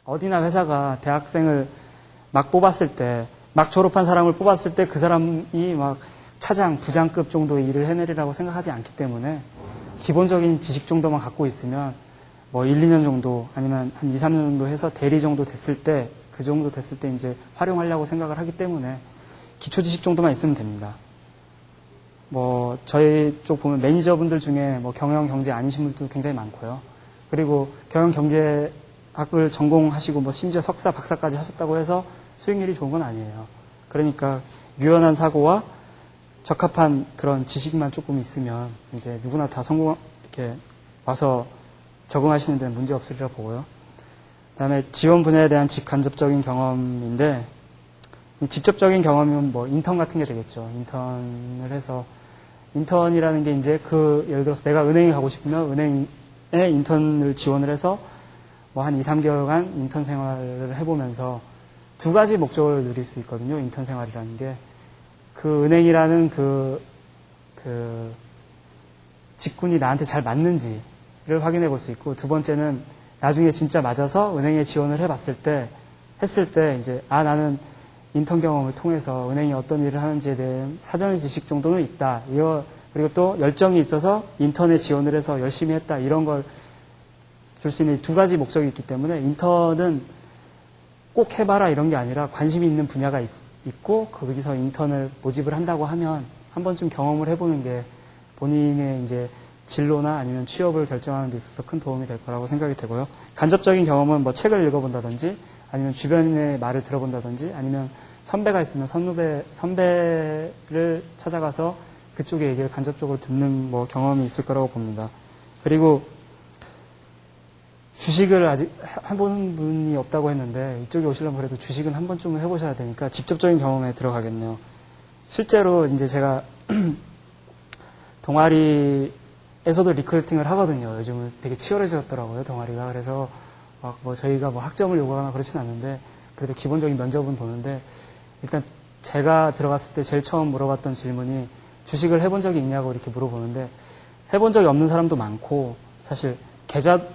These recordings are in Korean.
어디나 회사가 대학생을 막 뽑았을 때, 막 졸업한 사람을 뽑았을 때 그 사람이 막 차장, 부장급 정도의 일을 해내리라고 생각하지 않기 때문에 기본적인 지식 정도만 갖고 있으면 뭐 1, 2년 정도 아니면 한 2, 3년 정도 해서 대리 정도 됐을 때, 그 정도 됐을 때 이제 활용하려고 생각을 하기 때문에 기초 지식 정도만 있으면 됩니다. 뭐 저희 쪽 보면 매니저분들 중에 뭐 경영 경제 아니신 분들도 굉장히 많고요. 그리고 경영 경제학을 전공하시고 뭐 심지어 석사, 박사까지 하셨다고 해서 수익률이 좋은 건 아니에요. 그러니까 유연한 사고와 적합한 그런 지식만 조금 있으면 이제 누구나 다 이렇게 와서 적응하시는 데는 문제 없으리라 보고요. 그다음에 지원 분야에 대한 직간접적인 경험인데, 직접적인 경험이면 뭐 인턴 같은 게 되겠죠. 인턴을 해서, 인턴이라는 게 이제 예를 들어서 내가 은행에 가고 싶으면 은행에 인턴을 지원을 해서 뭐 한 2, 3개월간 인턴 생활을 해보면서 두 가지 목적을 누릴 수 있거든요. 인턴 생활이라는 게. 그 은행이라는 그 직군이 나한테 잘 맞는지를 확인해 볼 수 있고, 두 번째는 나중에 진짜 맞아서 은행에 지원을 했을 때 이제, 나는 인턴 경험을 통해서 은행이 어떤 일을 하는지에 대한 사전 지식 정도는 있다. 그리고 또 열정이 있어서 인턴에 지원을 해서 열심히 했다. 이런 걸 줄 수 있는 두 가지 목적이 있기 때문에 인턴은 꼭 해봐라 이런 게 아니라 관심이 있는 분야가 있고 거기서 인턴을 모집을 한다고 하면 한 번쯤 경험을 해보는 게 본인의 이제 진로나 아니면 취업을 결정하는 데 있어서 큰 도움이 될 거라고 생각이 되고요. 간접적인 경험은 뭐 책을 읽어본다든지 아니면 주변의 말을 들어본다든지 아니면 선배가 있으면 선배를 찾아가서 그쪽의 얘기를 간접적으로 듣는 뭐 경험이 있을 거라고 봅니다. 그리고 주식을 아직 해본 분이 없다고 했는데 이쪽에 오시려면 그래도 주식은 한 번쯤은 해보셔야 되니까 직접적인 경험에 들어가겠네요. 실제로 이제 제가 동아리에서도 리크루팅을 하거든요. 요즘은 되게 치열해졌더라고요, 동아리가. 그래서 막 뭐 저희가 뭐 학점을 요구하거나 그렇진 않는데 그래도 기본적인 면접은 보는데 일단 제가 들어갔을 때 제일 처음 물어봤던 질문이 주식을 해본 적이 있냐고 이렇게 물어보는데 해본 적이 없는 사람도 많고 사실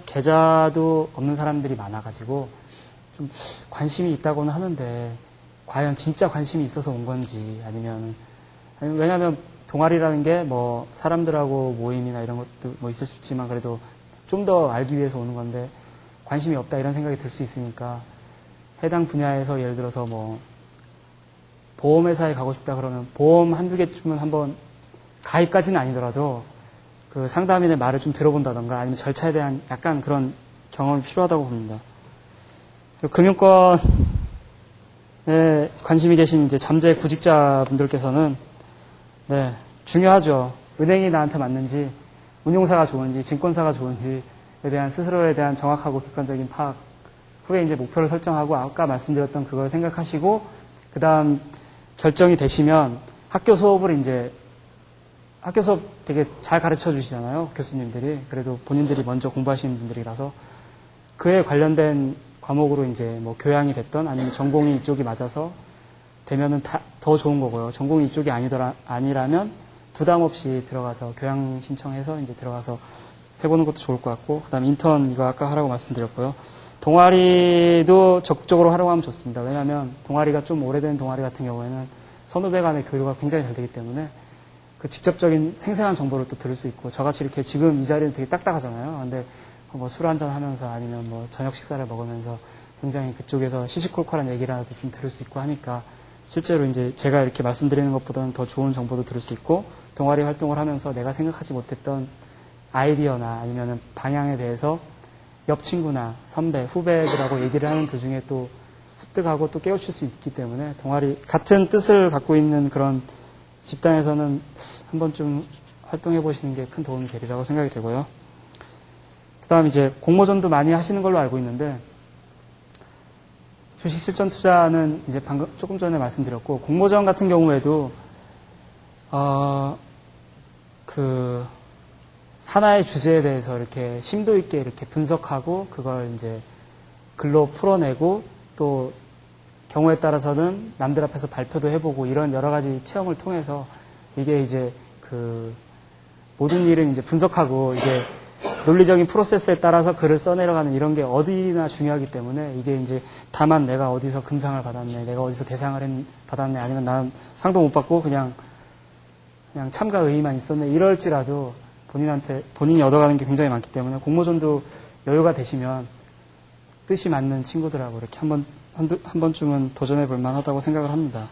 계좌도 없는 사람들이 많아가지고 좀 관심이 있다고는 하는데 과연 진짜 관심이 있어서 온 건지 아니면 왜냐하면 동아리라는 게 뭐 사람들하고 모임이나 이런 것도 뭐 있을 수 있지만 그래도 좀 더 알기 위해서 오는 건데 관심이 없다 이런 생각이 들 수 있으니까 해당 분야에서 예를 들어서 뭐 보험회사에 가고 싶다 그러면 보험 한두 개쯤은 한번 가입까지는 아니더라도 그 상담인의 말을 좀 들어본다던가 아니면 절차에 대한 약간 그런 경험이 필요하다고 봅니다. 그리고 금융권에 관심이 계신 이제 잠재 구직자분들께서는 네, 중요하죠. 은행이 나한테 맞는지, 운용사가 좋은지, 증권사가 좋은지에 대한 스스로에 대한 정확하고 객관적인 파악. 후에 이제 목표를 설정하고 아까 말씀드렸던 그걸 생각하시고 그 다음 결정이 되시면 학교 수업 되게 잘 가르쳐 주시잖아요. 교수님들이. 그래도 본인들이 먼저 공부하시는 분들이라서 그에 관련된 과목으로 이제 뭐 교양이 됐던 아니면 전공이 이쪽이 맞아서 되면은 더 좋은 거고요. 전공이 이쪽이 아니라면 부담 없이 들어가서 교양 신청해서 이제 들어가서 해보는 것도 좋을 것 같고, 그 다음에 인턴 이거 아까 하라고 말씀드렸고요. 동아리도 적극적으로 활용하면 좋습니다. 왜냐하면 동아리가 좀 오래된 동아리 같은 경우에는 선후배 간의 교류가 굉장히 잘 되기 때문에 그 직접적인 생생한 정보를 또 들을 수 있고, 저같이 이렇게 지금 이 자리는 되게 딱딱하잖아요. 근데 뭐 술 한잔 하면서 아니면 뭐 저녁 식사를 먹으면서 굉장히 그쪽에서 시시콜콜한 얘기라도 좀 들을 수 있고 하니까 실제로 이제 제가 이렇게 말씀드리는 것보다는 더 좋은 정보도 들을 수 있고, 동아리 활동을 하면서 내가 생각하지 못했던 아이디어나 아니면 방향에 대해서 옆 친구나 선배, 후배들하고 얘기를 하는 도중에 또 습득하고 또 깨우칠 수 있기 때문에 동아리 같은 뜻을 갖고 있는 그런 집단에서는 한 번쯤 활동해 보시는 게 큰 도움이 되리라고 생각이 되고요. 그 다음 이제 공모전도 많이 하시는 걸로 알고 있는데 주식 실전 투자는 이제 방금 조금 전에 말씀드렸고, 공모전 같은 경우에도 그 하나의 주제에 대해서 이렇게 심도 있게 이렇게 분석하고 그걸 이제 글로 풀어내고 또 경우에 따라서는 남들 앞에서 발표도 해보고 이런 여러 가지 체험을 통해서 이게 이제 그 모든 일은 이제 분석하고 이게 논리적인 프로세스에 따라서 글을 써내려가는 이런 게 어디나 중요하기 때문에 이게 이제 다만 내가 어디서 금상을 받았네, 내가 어디서 대상을 받았네, 아니면 난 상도 못 받고 그냥 참가 의의만 있었네, 이럴지라도 본인이 얻어가는 게 굉장히 많기 때문에 공모전도 여유가 되시면 뜻이 맞는 친구들하고 이렇게 한 번쯤은 도전해 볼 만하다고 생각을 합니다.